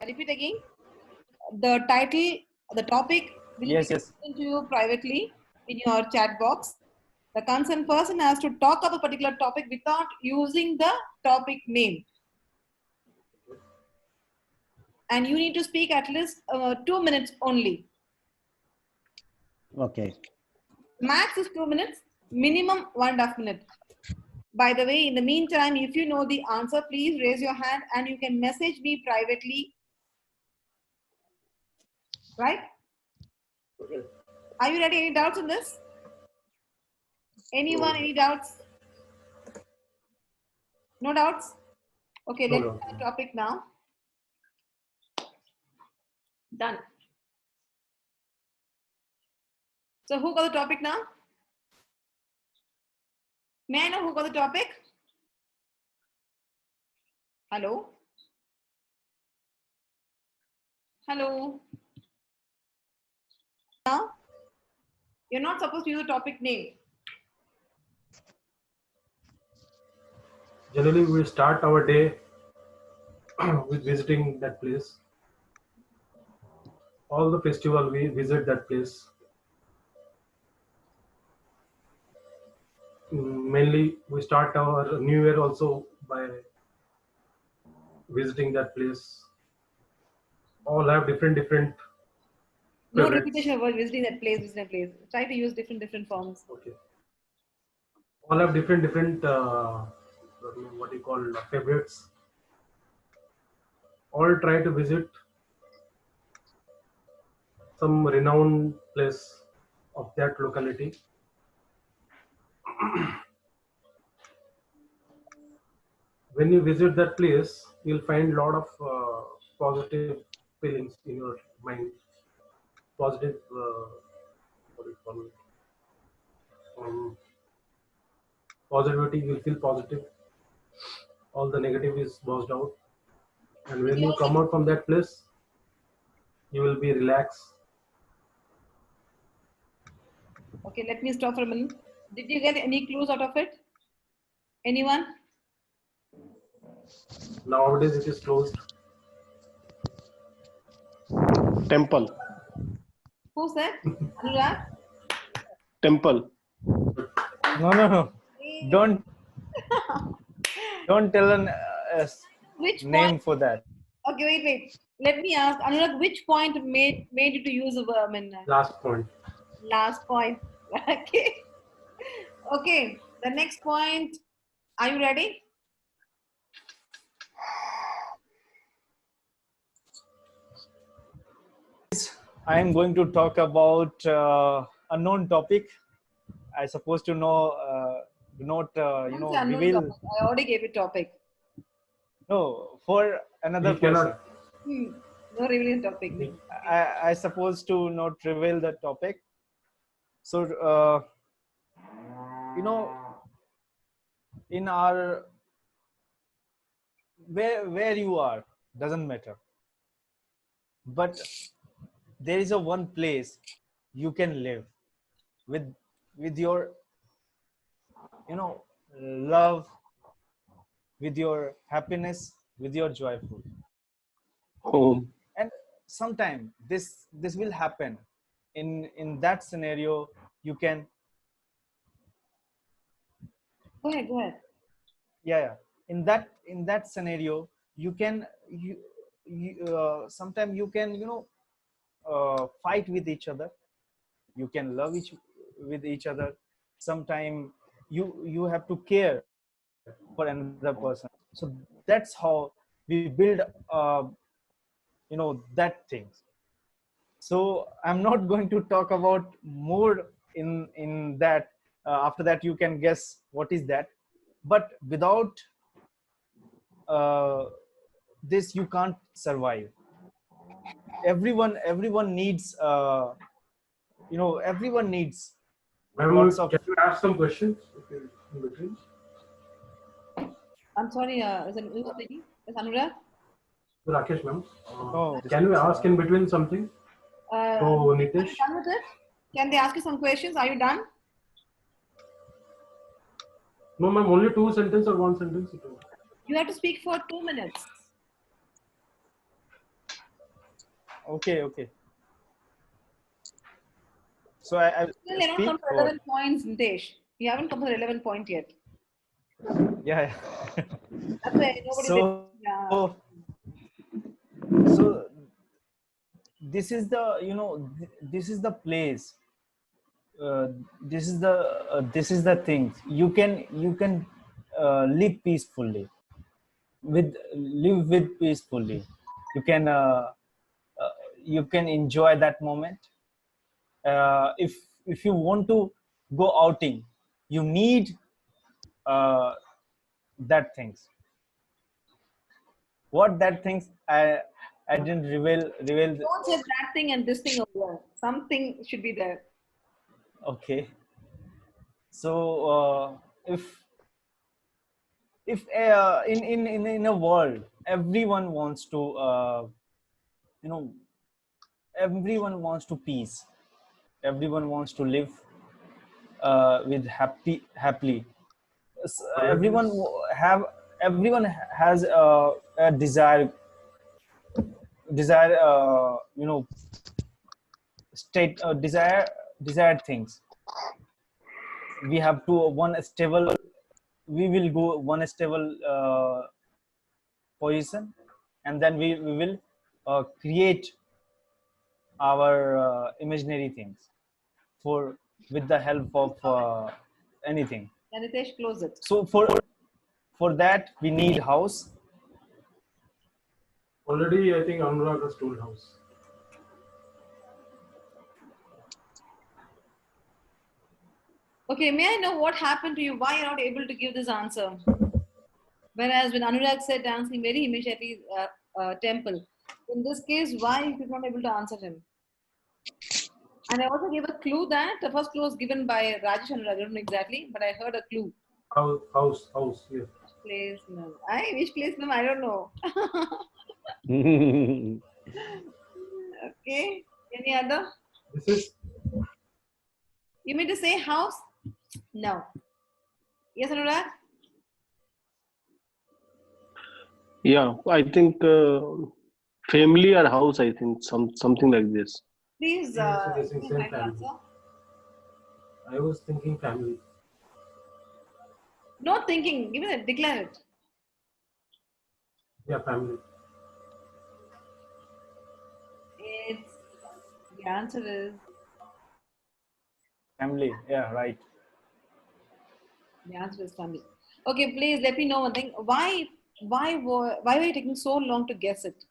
I repeat again. The title, the topic will Yes, be yes. given to you privately in your chat box. The concerned person has to talk of a particular topic without using the topic name. And you need to speak at least 2 minutes only. Okay. Max is 2 minutes, minimum 1.5 minutes. By the way, in the meantime, if you know the answer, please raise your hand and you can message me privately. Right? Okay. Are you ready? Any doubts on this? Anyone, any doubts? No doubts? Okay, let's doubt. start the topic now. Done. So who got the topic now? May I know who got the topic? Hello? Hello? Now, you're not supposed to use the topic name. Generally, we start our day with visiting that place. All the festival we visit that place. Mainly, we start our New Year also by visiting that place. All have different No favorites. repetition of visiting that place, visiting that place. Try to use different forms. Okay. All have different what you call favorites. All try to visit some renowned place of that locality. When you visit that place, you'll find a lot of positive feelings in your mind. Positive, what do you call it? Positivity, you'll feel positive. All the negative is buzzed out. And when you come out from that place, you will be relaxed. Okay, let me stop for a minute. Did you get any clues out of it? Anyone? Nowadays, it is closed. Temple. Who said? Anurag? Temple. No. Don't tell an Which name point? for that. Okay, wait. Let me ask Anurag, which point made you to use a verb in Last point. last point? Okay. Okay. The next point. Are you ready? I am going to talk about a known topic. I supposed to know, do not, Don't say unknown reveal. topic. I already gave it topic. No, for another We person. cannot. No revealing topic. I supposed to not reveal the topic. So, in our, where you are, doesn't matter. But there is a one place you can live with your, love, with your happiness, with your joyful. Home. And sometime this will happen. In that scenario, you can. Go ahead. Yeah. In that scenario, you can sometime you can fight with each other. You can love with each other. Sometime you have to care for another person. So that's how we build that things. So I'm not going to talk about more in that. After that, you can guess what is that. But without this, you can't survive. Everyone needs everyone needs lots of. Can you ask some questions in between? I'm sorry, who's speaking? Is Anurag? Rakesh, ma'am. No, Can we ask in between something? So, Are you Nitish? done with it? Can they ask you some questions? Are you done? No, ma'am, only 2 sentences or 1 sentence? You have to speak for 2 minutes. Okay. So I Still, you're not speak come to or relevant points, Nitesh. You haven't come to the relevant point yet. yeah. That's why nobody did. So Yeah. so this is the this is the place, uh, this is the thing you can live peacefully live with peacefully. You can uh, you can enjoy that moment. If you want to go outing, you need uh, that things. What that things, I didn't reveal. Don't say that thing and this thing over there. Something should be there. Okay. So if in a world everyone wants to you know everyone wants to peace, everyone wants to live with happily. Already, Everyone have everyone has a desire state desired things. We have to one stable, we will go one stable position, and then we will create our imaginary things for with the help of anything. And Nitesh, close it. So for that we need house. I think Anurag has told house. Okay, may I know what happened to you? Why you're not able to give this answer? Whereas when Anurag said dancing very immediately, temple. In this case, why you could not able to answer him? And I also gave a clue that the first clue was given by Rajesh Anurag. I don't know exactly, but I heard a clue. House. Yeah. Place no. Which place no? I don't know. Okay. Any other? This is You mean to say house? No. Yes, Anurag? Yeah, I think family or house. I think something like this. Please he also guessing give same my family. answer. I was thinking family. No thinking. Give it. Declare it. Yeah, family. It's the answer is Family, yeah, right. family. Okay, please let me know one thing. Why were you taking so long to guess it?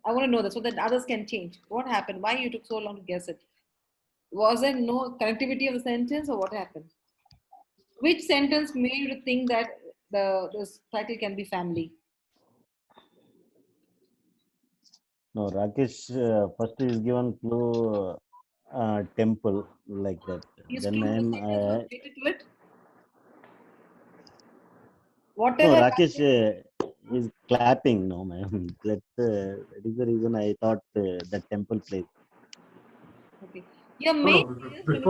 I want to know that so that others can change. What happened? Why you took so long to guess it? Was there no connectivity of the sentence or what happened? Which sentence made you think that the title can be family? No, Rakesh first is given clue temple like that. His Then clue the I'm sentence was related to it. no Whatever Rakesh Rakesh, is clapping. No, ma'am. That is the reason I thought that temple place. okay. Your No, main no. is when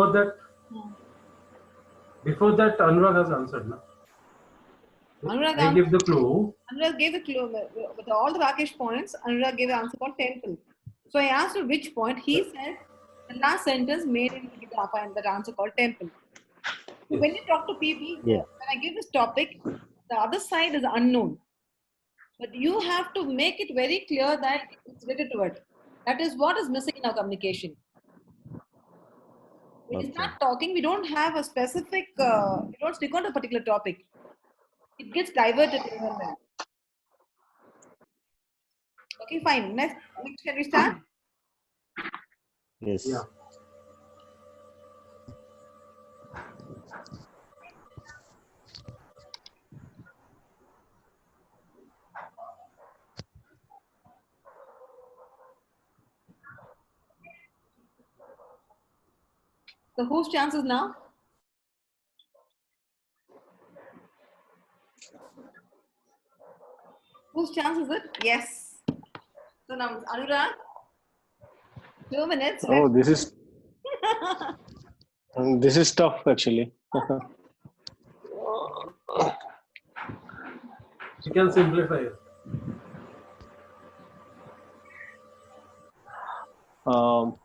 Before that, Hmm. Anurag has answered. No? Anurag I give the answered. clue. Anurag gave a clue with all the Rakesh points. Anurag gave an answer called temple. So I asked him which point. He said the last sentence made him give that answer called temple. So Yes. when you talk to people, Yes. when I give this topic, the other side is unknown. But you have to make it very clear that it's related to it. That is what is missing in our communication. When we Okay. start talking, we don't have a specific, we don't stick on a particular topic. It gets diverted here and there. Okay, fine. Next, can we start? Yes. Yeah. So whose chances now? Whose chance is it? Yes. So now, Anurag, 2 minutes. Oh, Let's. this is tough actually. You can simplify it. Um,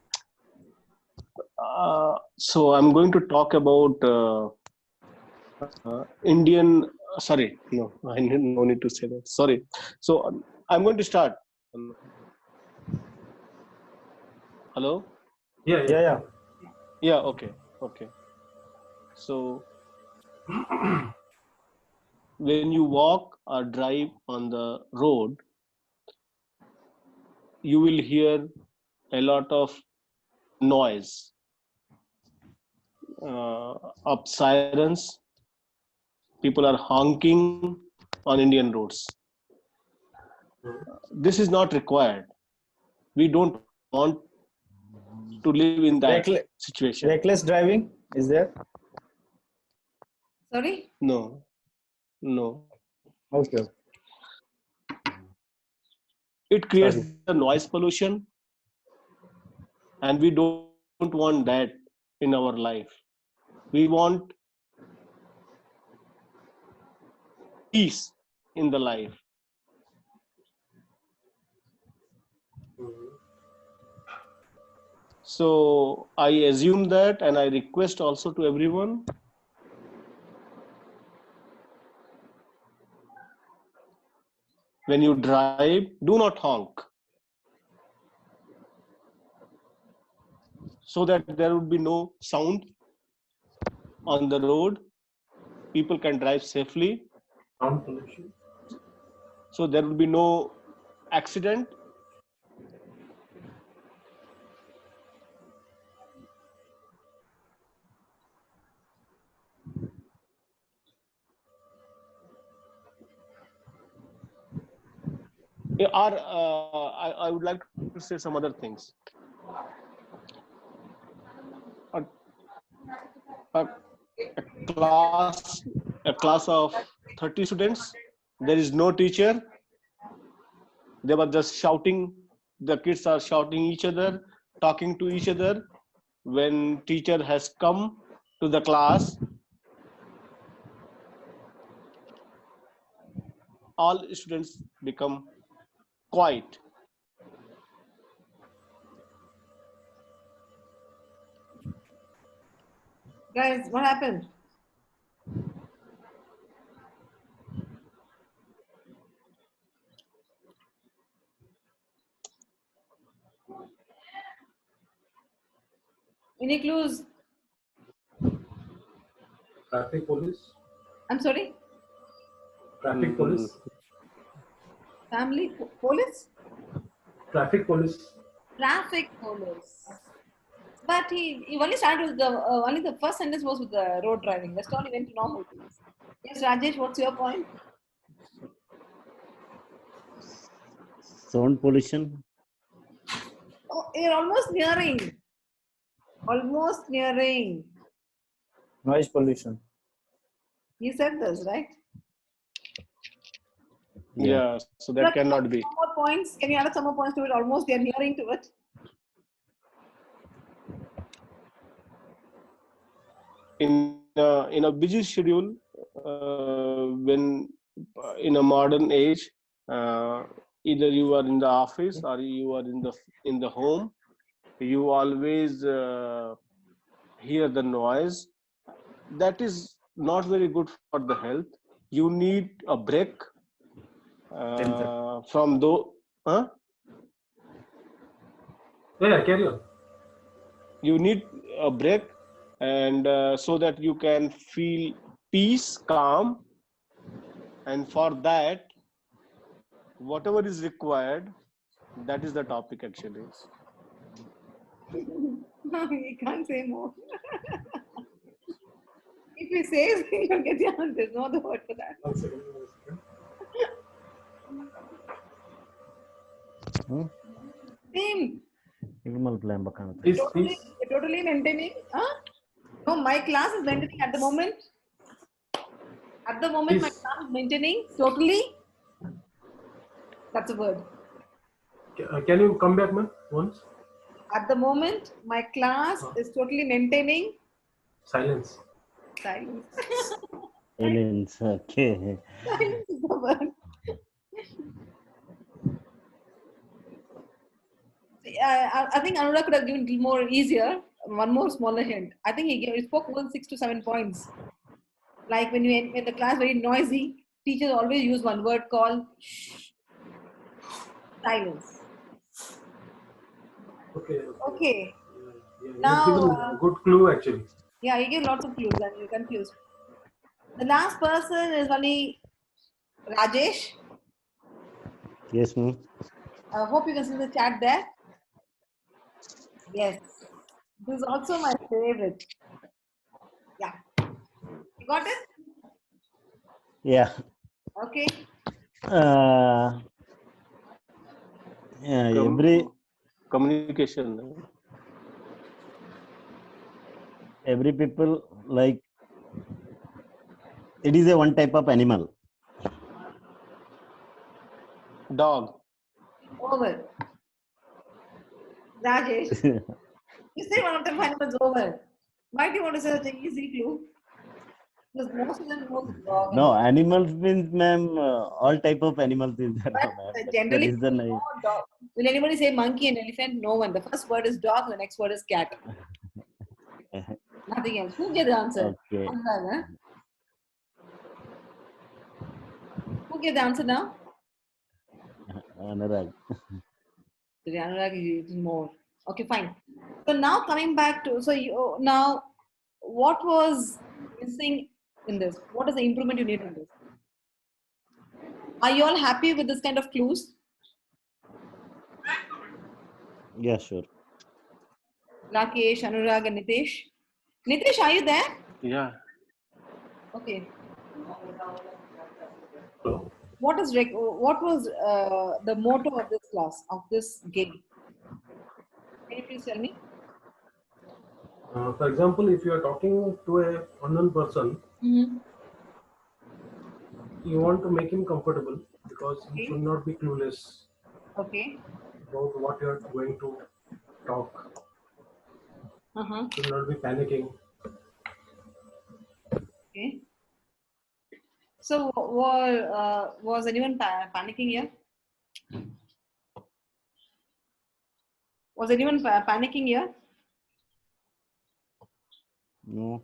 so I'm going to talk about Indian. Sorry, no, no need to say that. Sorry. So I'm going to start. Hello. Yeah, Yeah, yeah. Yeah. Okay. Okay. So when you walk or drive on the road, you will hear a lot of noise, of sirens. People are honking on Indian roads. This is not required. We don't want to live in that situation. Reckless driving is there? Sorry? No, no. Okay. It creates Sorry. the noise pollution, and we don't want that in our life. We want peace in the life. So I assume that, and I request also to everyone, when you drive, do not honk, so that there would be no sound on the road. People can drive safely, sound pollution. so there will be no accident. Or I would like to say some other things. A, a, a class of 30 students, there is no teacher. They were just shouting. The kids are shouting each other, talking to each other. When teacher has come to the class, all students become quiet. Guys, what happened? Any clues? Traffic police. I'm sorry? Traffic police. Family police? Traffic police. Traffic police. But he only started with the only the first sentence was with the road driving. That's all he went to normal things. Yes, Rajesh, what's your point? Sound pollution. Oh, you're almost nearing. Almost nearing. Noise pollution. You said this, right? Yeah, so that cannot be. Some more points. Can you add some more points to it? Almost they're nearing to it. In a busy schedule, when in a modern age, either you are in the office or you are in the home, you always hear the noise. That is not very good for the health. You need a break from those. Huh? Yeah, carry on. You need a break, and so that you can feel peace, calm, and for that, whatever is required, that is the topic actually. You can't say more. If you say something, you'll get the answer. There's no other word for that. 1 second. 1 second. Same. Please, please. Totally maintaining. Huh? No, my class is maintaining at the moment. At the moment, my Please. class is maintaining totally. That's a word. Can you come back, man, once? At the moment, my class is totally maintaining Silence. silence. Aliens. Okay. Silence is the word. I think Anurag could have given a little more easier. One more smaller hint. I think he spoke more than 6 to 7 points. Like when you in the class very noisy, teachers always use one word called shh, silence. Okay. Okay. Yeah, you Now, have given a good clue actually. yeah, you give lots of clues and you're confused. The last person is only Rajesh. Yes, ma'am. I hope you can see the chat there. Yes. This is also my favorite. Yeah. You got it? Yeah. Okay. Uh, yeah. Communication. Every people like it is a one type of animal. Dog. Over. Rajesh. You say one of the animals over. Why do you want to say such an easy clue? Because most of them know the dog and No, all. animals means, ma'am, all type of animals is there, But no, ma'am. That's the generally, reason people know dog. Will anybody say monkey and elephant? No one. The first word is dog, the next word is cat. Nothing else. Who gave the answer? Okay. Anurag, huh? Who gave the answer now? Anurag. Today, Anurag is more. Okay, fine. So now coming back to, so you, now what was missing in this? What is the improvement you need in this? Are you all happy with this kind of clues? Yeah, sure. Rakesh, Anurag, and Nitesh. Nitesh, are you there? Yeah. Okay. Hello. What was the motto of this class, of this game? Can you please tell me? For example, if you are talking to a unknown person, Mm-hmm. you want to make him comfortable because he Okay. should not be clueless Okay. about what you are going to talk. Uh-huh. Should not be panicking. Okay. So, was anyone panicking here? Was anyone panicking here? No.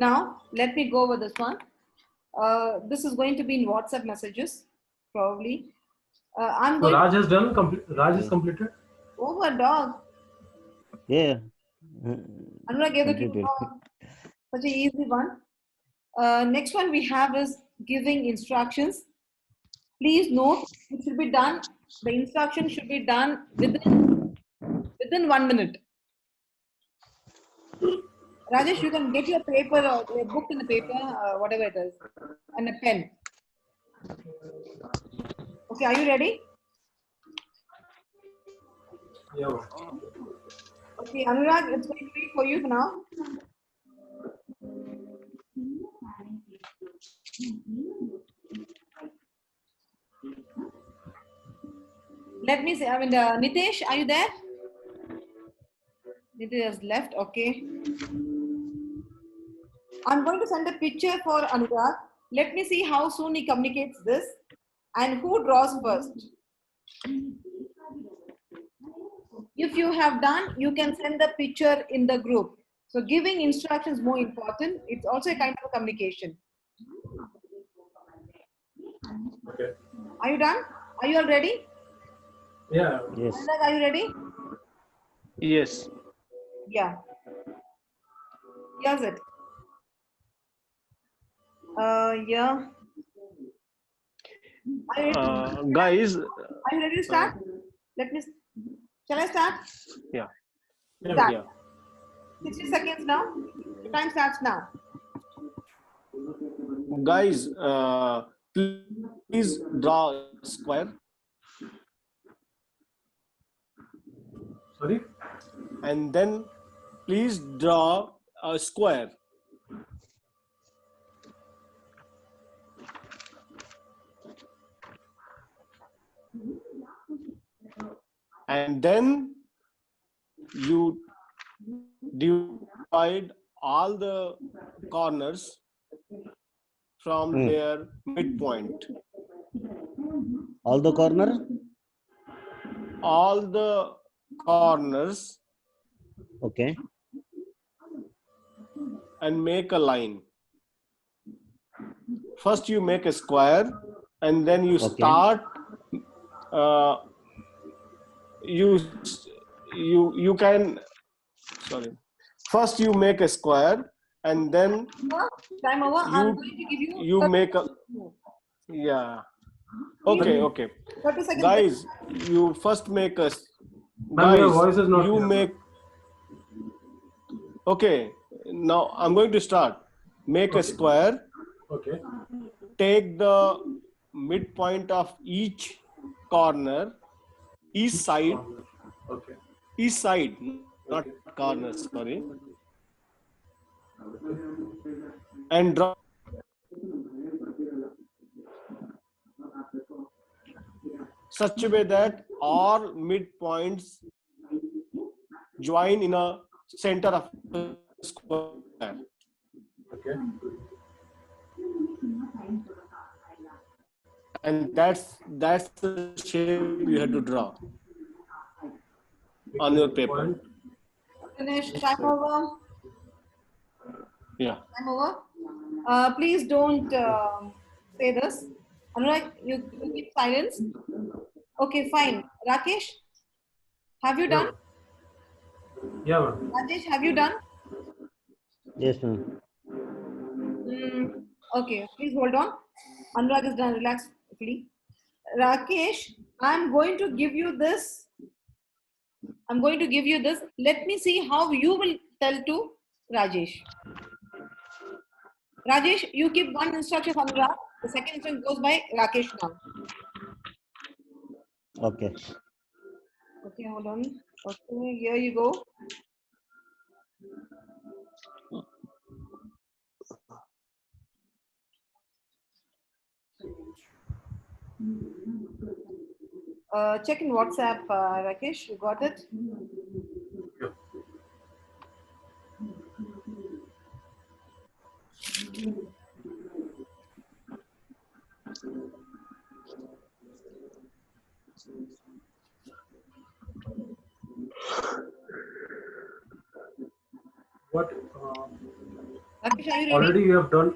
Now, let me go over this one. This is going to be in WhatsApp messages, probably. I'm So going Raj has done. Raj is Yeah. completed. over dog. Yeah. Anurag gave the clue Completed. dog. Such an easy one. Next one we have is giving instructions. Please note, it should be done. The instruction should be done within 1 minute. Rajesh, you can get your paper or a book and a paper, whatever it is, and a pen. Okay, are you ready? Yeah. Okay, Anurag, it's going to be for you now. Let me say, Nitesh, are you there? Nitesh has left, okay. I'm going to send a picture for Anurag. Let me see how soon he communicates this and who draws first. If you have done, you can send the picture in the group. So giving instructions is more important. It's also a kind of a communication. Okay. Are you done? Are you all ready? Yeah. Yes. Anurag, are you ready? Yes. Yeah. Here's it. Yeah. Are you ready? Guys. Are you ready to start? Let me. Shall I start? Yeah. Start. Yeah. 60 seconds now. The time starts now. Guys, please draw a square Sorry. and then please draw a square. And then you divide all the corners from their midpoint. All the corner? all the corners Okay. and make a line. First you make a square and then you Okay. start you can, sorry, first you make a square and then Time over. I'm you going to give you you 30 make a, seconds. yeah, Please, okay, okay, 30 seconds. guys, you first make a, Ma'am, your guys, voice is not you clear, make, okay, now I'm going to start. Make a Okay. square, Okay. take the midpoint of each corner, each side, Okay. not Okay. corner, sorry, and draw such a way that all midpoints join in a center of the square. Okay. And that's the shape you have to draw on your paper. Point. Finish. Time over. Yeah. Time over. Please don't say this. Anurag, you keep silence. Okay, fine. Rakesh, have you Yeah, done? ma'am. Yeah, ma'am. Rajesh, have you done? Yes, ma'am. Okay, please hold on. Anurag is done. Relax, please. Rakesh, I'm going to give you this. I'm going to give you this. Let me see how you will tell to Rajesh. Rajesh, you keep one instruction for Anurag. The second instruction goes by Rakesh now. Okay. Okay, hold on. Okay, here you go. Check in WhatsApp, Rakesh. You got it? Yeah. What Rakesh, are you ready? already you have done?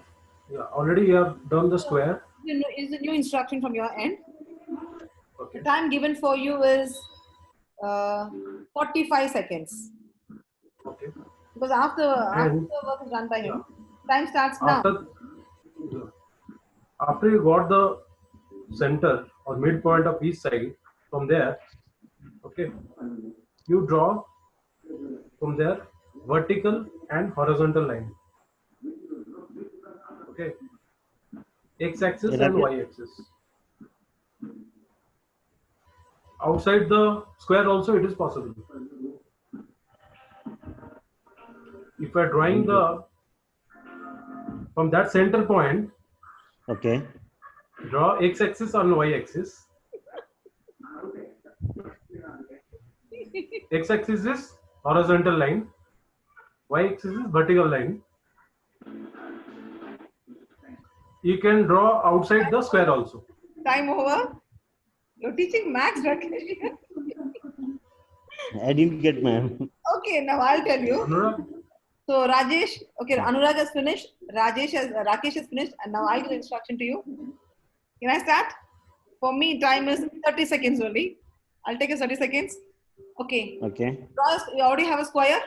Yeah, already you have done the square. You know, is a new instruction from your end. Okay. The time given for you is 45 seconds. Okay. Because after And the work is done by him, yeah, time starts now. after you got the center or midpoint of each side, from there, okay, you draw from there vertical and horizontal line. Okay, x-axis and Rakesh? y-axis. Outside the square also it is possible. If you are drawing the from that center point, Okay. draw x-axis and y-axis. X-axis is horizontal line, y-axis is vertical line. You can draw outside the square also. Time over. You're teaching max, Rakesh. I didn't get, ma'am. Okay, now I'll tell you. Anurag, So Rajesh, okay, Anurag has finished. Rakesh has finished, and now I'll give the instruction to you. Can I start? For me, time is 30 seconds only. I'll take a 30 seconds. Okay. Okay. You already have a square,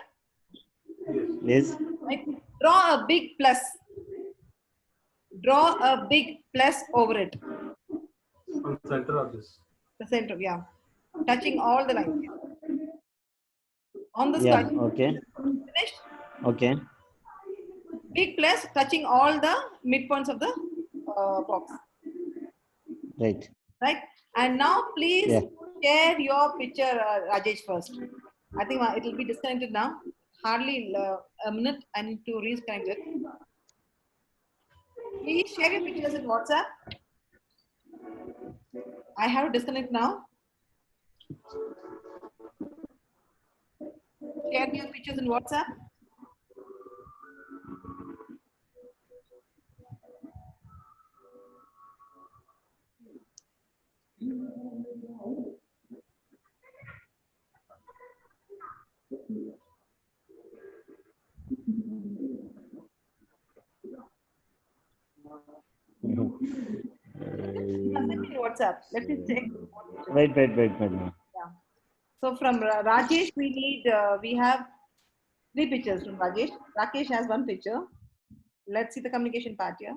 Yes. right? Draw a big plus. Draw a big plus over it. on the center of this. The center, yeah. Touching all the lines. On the Yeah. sky. Okay. Finished? Okay. Big plus touching all the midpoints of the box. Right. Right? And now please Yeah. share your picture, Rajesh, first. I think it will be disconnected now. Hardly a minute. I need to reconnect it. Please share your pictures in WhatsApp. I have to disconnect now. Share your pictures in WhatsApp. Send me in WhatsApp. Let me check. Wait. Yeah. So from Rajesh, we have 3 pictures from Rajesh. Rakesh has 1 picture. Let's see the communication part here.